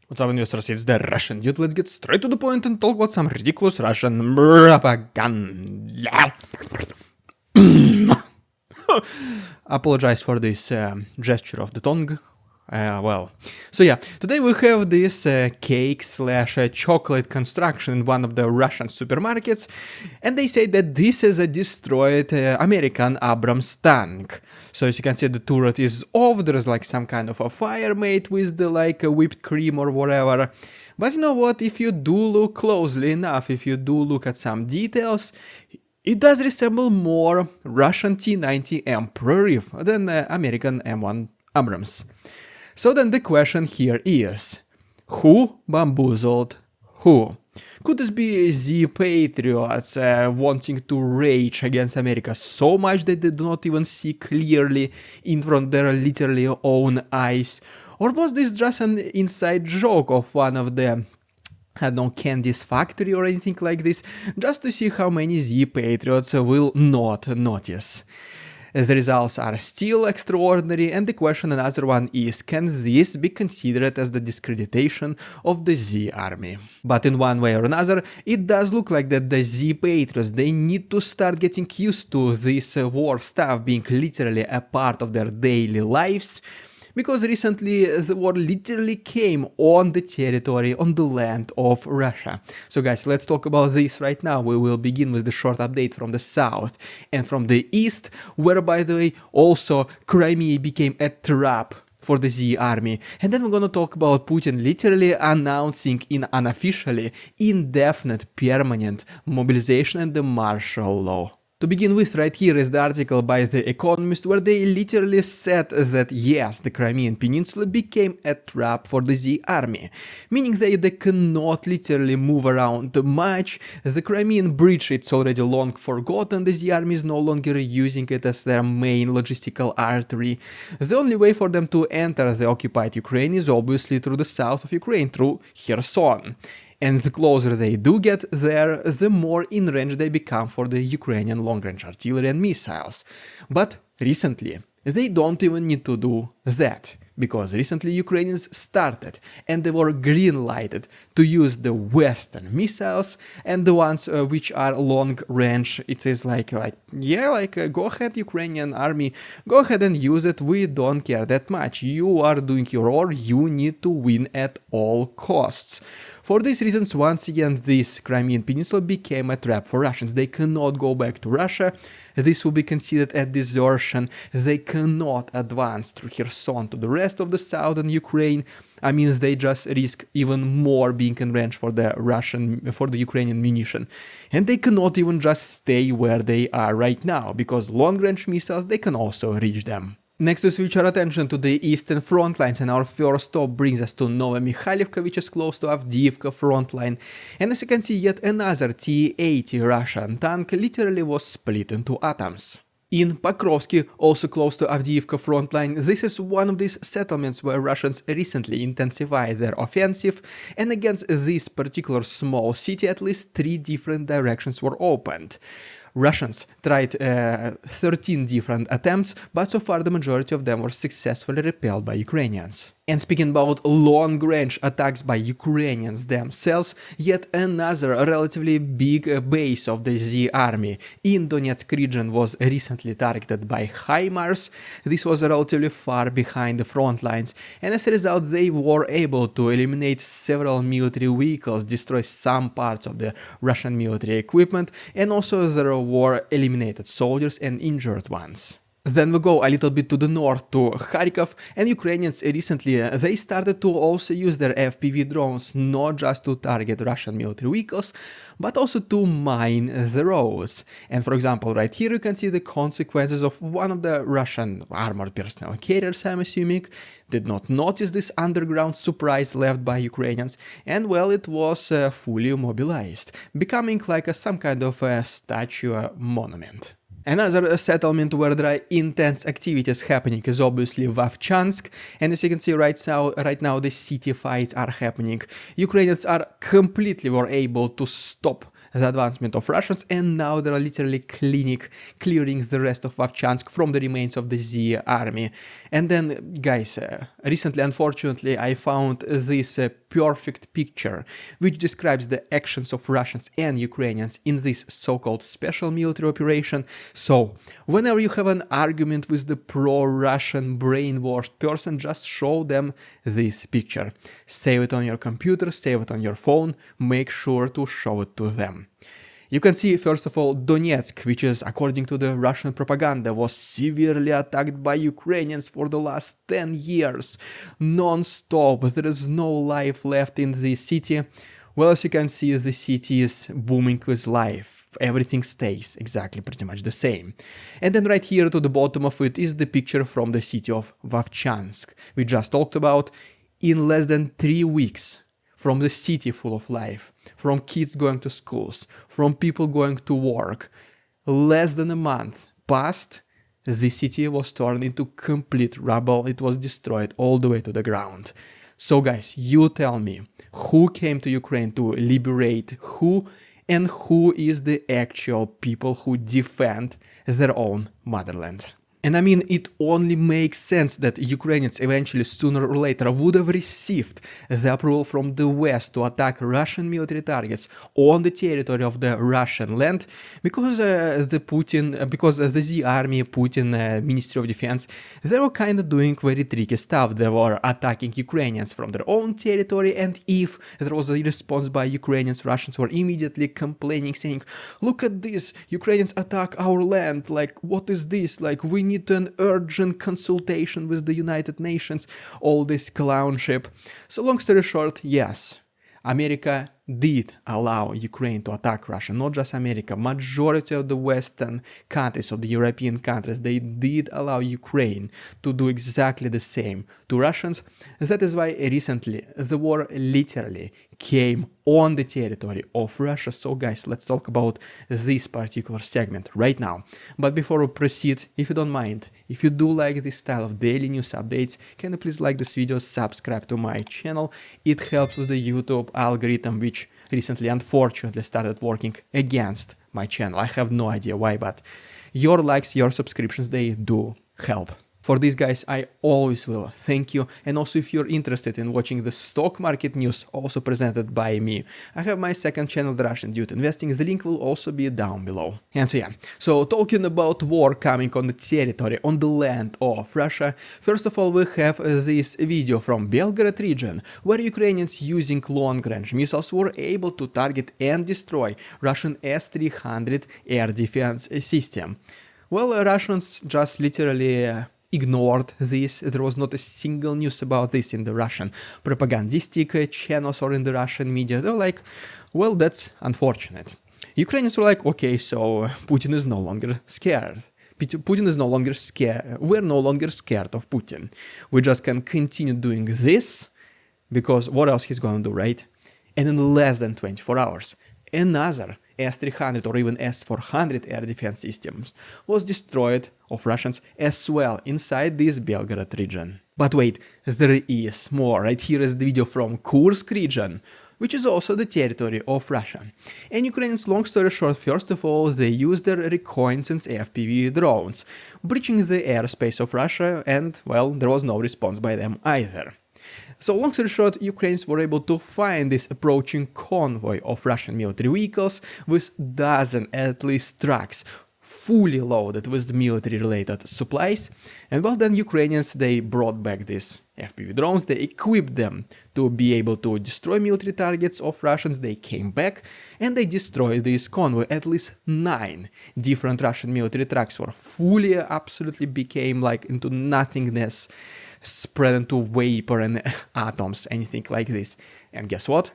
What's up, investors? It's the Russian dude. Let's get straight to the point and talk about some ridiculous Russian propaganda. Apologize for this gesture of the tongue. Today we have this cake/chocolate construction in one of the Russian supermarkets, and they say that this is a destroyed American Abrams tank. So as you can see, the turret is off, there is like some kind of a fire made with the whipped cream or whatever. But you know what, if you do look closely enough, if you do look at some details, it does resemble more Russian T-90 Emperor Reef than American M1 Abrams. So then the question here is, who bamboozled who? Could this be Z-Patriots wanting to rage against America so much that they do not even see clearly in front of their literally own eyes? Or was this just an inside joke of one of the, I don't know, Candy's factory or anything like this, just to see how many Z-Patriots will not notice? The results are still extraordinary, and the question, another one, is, can this be considered as the discreditation of the Z army? But in one way or another, it does look like that the Z-Patriots, they need to start getting used to this war stuff being literally a part of their daily lives, because recently the war literally came on the territory, on the land of Russia. So guys, let's talk about this right now. We will begin with the short update from the south and from the east, where, by the way, also Crimea became a trap for the Z army. And then we're gonna talk about Putin literally announcing unofficially indefinite permanent mobilization and the martial law. To begin with, right here is the article by The Economist, where they literally said that yes, the Crimean Peninsula became a trap for the Z army, meaning they cannot literally move around much. The Crimean bridge, it's already long forgotten, the Z army is no longer using it as their main logistical artery. The only way for them to enter the occupied Ukraine is obviously through the south of Ukraine, through Kherson. And the closer they do get there, the more in range they become for the Ukrainian long-range artillery and missiles. But recently, they don't even need to do that, because recently Ukrainians started and they were green-lighted to use the Western missiles, and the ones which are long-range, it says go ahead Ukrainian army, go ahead and use it, we don't care that much, you are doing your war, you need to win at all costs. For these reasons, once again, this Crimean Peninsula became a trap for Russians. They cannot go back to Russia, this will be considered a desertion, they cannot advance through Kherson to the rest of the southern Ukraine. I mean, they just risk even more being in range for the Ukrainian munition. And they cannot even just stay where they are right now, because long-range missiles, they can also reach them. Next, we switch our attention to the eastern front lines, and our first stop brings us to Novomikhailivka, which is close to Avdiivka front line. And as you can see, yet another T-80 Russian tank literally was split into atoms. In Pokrovsky, also close to Avdiivka front line, this is one of these settlements where Russians recently intensified their offensive, and against this particular small city at least 3 different directions were opened. Russians tried 13 different attempts, but so far the majority of them were successfully repelled by Ukrainians. And speaking about long-range attacks by Ukrainians themselves, yet another relatively big base of the Z army in Donetsk region was recently targeted by HIMARS. This was relatively far behind the front lines, and as a result they were able to eliminate several military vehicles, destroy some parts of the Russian military equipment, and also there were eliminated soldiers and injured ones. Then we go a little bit to the north to Kharkov, and Ukrainians recently they started to also use their FPV drones not just to target Russian military vehicles, but also to mine the roads. And for example, right here you can see the consequences of one of the Russian armored personnel carriers, I'm assuming, did not notice this underground surprise left by Ukrainians, and well, it was fully mobilized, becoming like some kind of a statue monument. Another settlement where there are intense activities happening is obviously Vovchansk, and as you can see right now the city fights are happening. Ukrainians were able to stop the advancement of Russians, and now they are literally clearing the rest of Vovchansk from the remains of the Z army. And then, guys, recently, unfortunately, I found this perfect picture, which describes the actions of Russians and Ukrainians in this so-called special military operation. So, whenever you have an argument with the pro-Russian brainwashed person, just show them this picture. Save it on your computer, save it on your phone, make sure to show it to them. You can see, first of all, Donetsk, which is, according to the Russian propaganda, was severely attacked by Ukrainians for the last 10 years. Non-stop, there is no life left in the city. Well, as you can see, the city is booming with life. Everything stays exactly pretty much the same. And then right here to the bottom of it is the picture from the city of Vovchansk, we just talked about. In less than 3 weeks, from the city full of life, from kids going to schools, from people going to work, less than a month passed, the city was turned into complete rubble. It was destroyed all the way to the ground. So guys, you tell me, who came to Ukraine to liberate who, and who is the actual people who defend their own motherland? And I mean, it only makes sense that Ukrainians eventually, sooner or later, would have received the approval from the West to attack Russian military targets on the territory of the Russian land, because the Z Army, Putin, Ministry of Defense, they were kind of doing very tricky stuff. They were attacking Ukrainians from their own territory, and if there was a response by Ukrainians, Russians were immediately complaining, saying, "Look at this, Ukrainians attack our land, like, what is this, like, we need an urgent consultation with the United Nations," all this clownship. So long story short, yes, America did allow Ukraine to attack Russia. Not just America, majority of the Western countries, of the European countries, they did allow Ukraine to do exactly the same to Russians. That is why recently the war literally came on the territory of Russia. So guys, let's talk about this particular segment right now. But before we proceed, if you don't mind, if you do like this style of daily news updates, can you please like this video, subscribe to my channel? It helps with the YouTube algorithm, which recently unfortunately started working against my channel. I have no idea why, but your likes, your subscriptions, they do help. For these guys, I always will thank you. And also, if you're interested in watching the stock market news also presented by me, I have my second channel, The Russian Dude Investing. The link will also be down below. And so yeah, so talking about war coming on the territory, on the land of Russia, first of all, we have this video from Belgorod region, where Ukrainians using long-range missiles were able to target and destroy Russian S-300 air defense system. Well, Russians just literally ignored this. There was not a single news about this in the Russian propagandistic channels or in the Russian media. They were like, well, that's unfortunate. Ukrainians were like, okay, so Putin is no longer scared. Putin is no longer scared. We're no longer scared of Putin. We just can continue doing this, because what else he's gonna do, right? And in less than 24 hours, another S-300 or even S-400 air defense systems was destroyed of Russians as well inside this Belgorod region. But wait, there is more. Right here is the video from Kursk region, which is also the territory of Russia. And Ukrainians, long story short, first of all, they used their reconnaissance FPV drones, breaching the airspace of Russia, and, well, there was no response by them either. So long story short, Ukrainians were able to find this approaching convoy of Russian military vehicles with dozen at least trucks fully loaded with military-related supplies. And well, then Ukrainians, they brought back these FPV drones, they equipped them to be able to destroy military targets of Russians. They came back and they destroyed this convoy. At least 9 different Russian military trucks were fully, absolutely became like into nothingness, spread into vapor and atoms, anything like this. And guess what?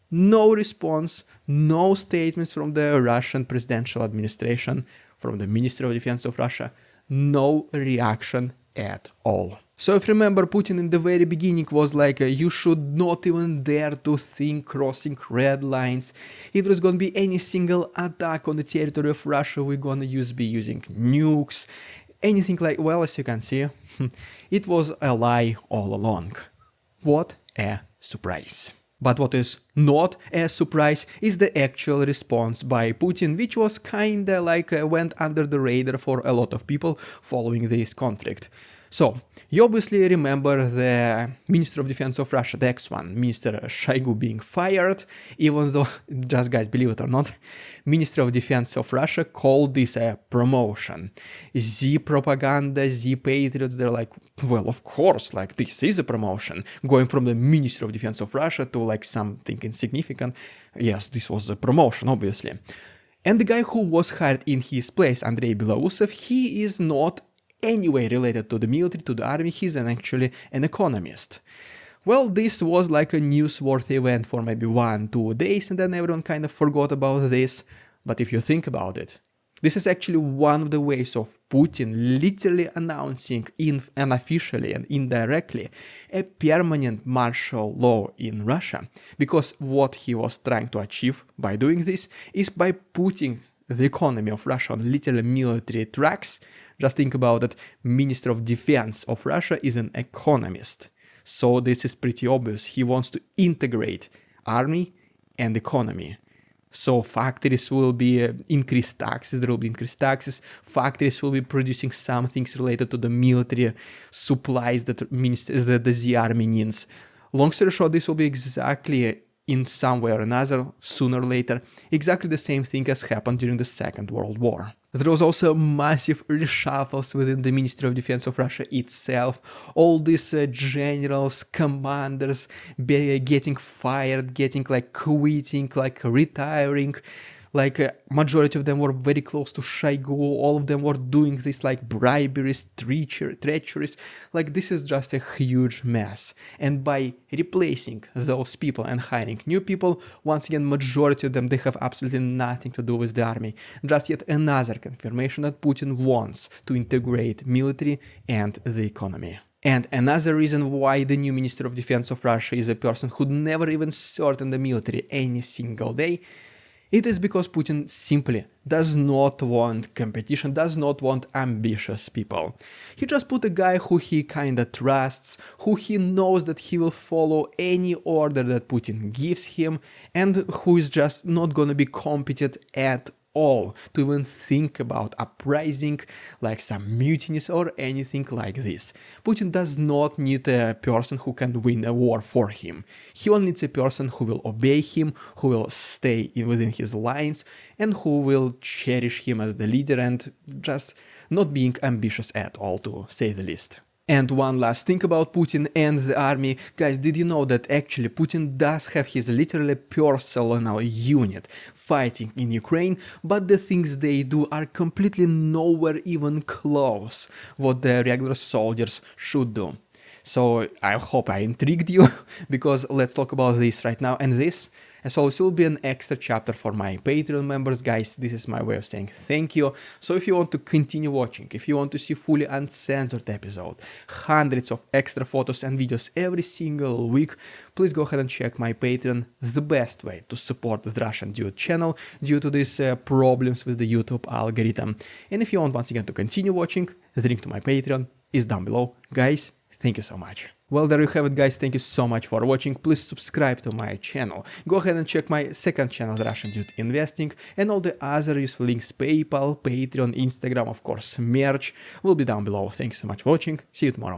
No response, no statements from the Russian presidential administration, from the Ministry of Defense of Russia, no reaction at all. So if you remember, Putin in the very beginning was like, you should not even dare to think crossing red lines. If there's gonna be any single attack on the territory of Russia, we're gonna be using nukes, anything like, well, as you can see, it was a lie all along. What a surprise. But what is not a surprise is the actual response by Putin, which was kinda like went under the radar for a lot of people following this conflict. So, you obviously remember the Minister of Defense of Russia, the ex-one, Minister Shoigu, being fired, even though, just guys, believe it or not, Minister of Defense of Russia called this a promotion. Z-propaganda, Z-Patriots, they're like, well, of course, like, this is a promotion. Going from the Minister of Defense of Russia to, like, something insignificant. Yes, this was a promotion, obviously. And the guy who was hired in his place, Andrei Belousov, he is not anyway related to the military, to the army. He's actually an economist. Well, this was like a newsworthy event for maybe 1-2 days, and then everyone kind of forgot about this. But if you think about it, this is actually one of the ways of Putin literally announcing unofficially and indirectly a permanent martial law in Russia. Because what he was trying to achieve by doing this is by putting the economy of Russia on literally military tracks. Just think about it, Minister of Defense of Russia is an economist. So this is pretty obvious, he wants to integrate army and economy. So factories will be increased taxes, there will be increased taxes, factories will be producing some things related to the military supplies that the Z army needs. Long story short, this will be exactly in some way or another, sooner or later, exactly the same thing as happened during the Second World War. There was also massive reshuffles within the Ministry of Defense of Russia itself. All these generals, commanders getting fired, getting like quitting, like retiring. Like majority of them were very close to Shoigu, all of them were doing this like briberies, treacheries, like this is just a huge mess. And by replacing those people and hiring new people, once again majority of them, they have absolutely nothing to do with the army. Just yet another confirmation that Putin wants to integrate military and the economy. And another reason why the new Minister of Defense of Russia is a person who never even served in the military any single day, it is because Putin simply does not want competition, does not want ambitious people. He just put a guy who he kinda trusts, who he knows that he will follow any order that Putin gives him, and who is just not gonna be competent at all to even think about uprising, like some mutinies or anything like this. Putin does not need a person who can win a war for him. He only needs a person who will obey him, who will stay within his lines, and who will cherish him as the leader and just not being ambitious at all, to say the least. And one last thing about Putin and the army. Guys, did you know that actually Putin does have his literally personal unit fighting in Ukraine, but the things they do are completely nowhere even close what the regular soldiers should do. So I hope I intrigued you, because let's talk about this right now. And this, as always, will be an extra chapter for my Patreon members. Guys, this is my way of saying thank you. So if you want to continue watching, if you want to see fully uncensored episode, hundreds of extra photos and videos every single week, please go ahead and check my Patreon, the best way to support the Russian Dude channel due to these problems with the YouTube algorithm. And if you want once again to continue watching, the link to my Patreon is down below. Guys, thank you so much. Well, there you have it, guys. Thank you so much for watching. Please subscribe to my channel. Go ahead and check my second channel, Russian Dude Investing, and all the other useful links, PayPal, Patreon, Instagram, of course, merch, will be down below. Thanks so much for watching. See you tomorrow.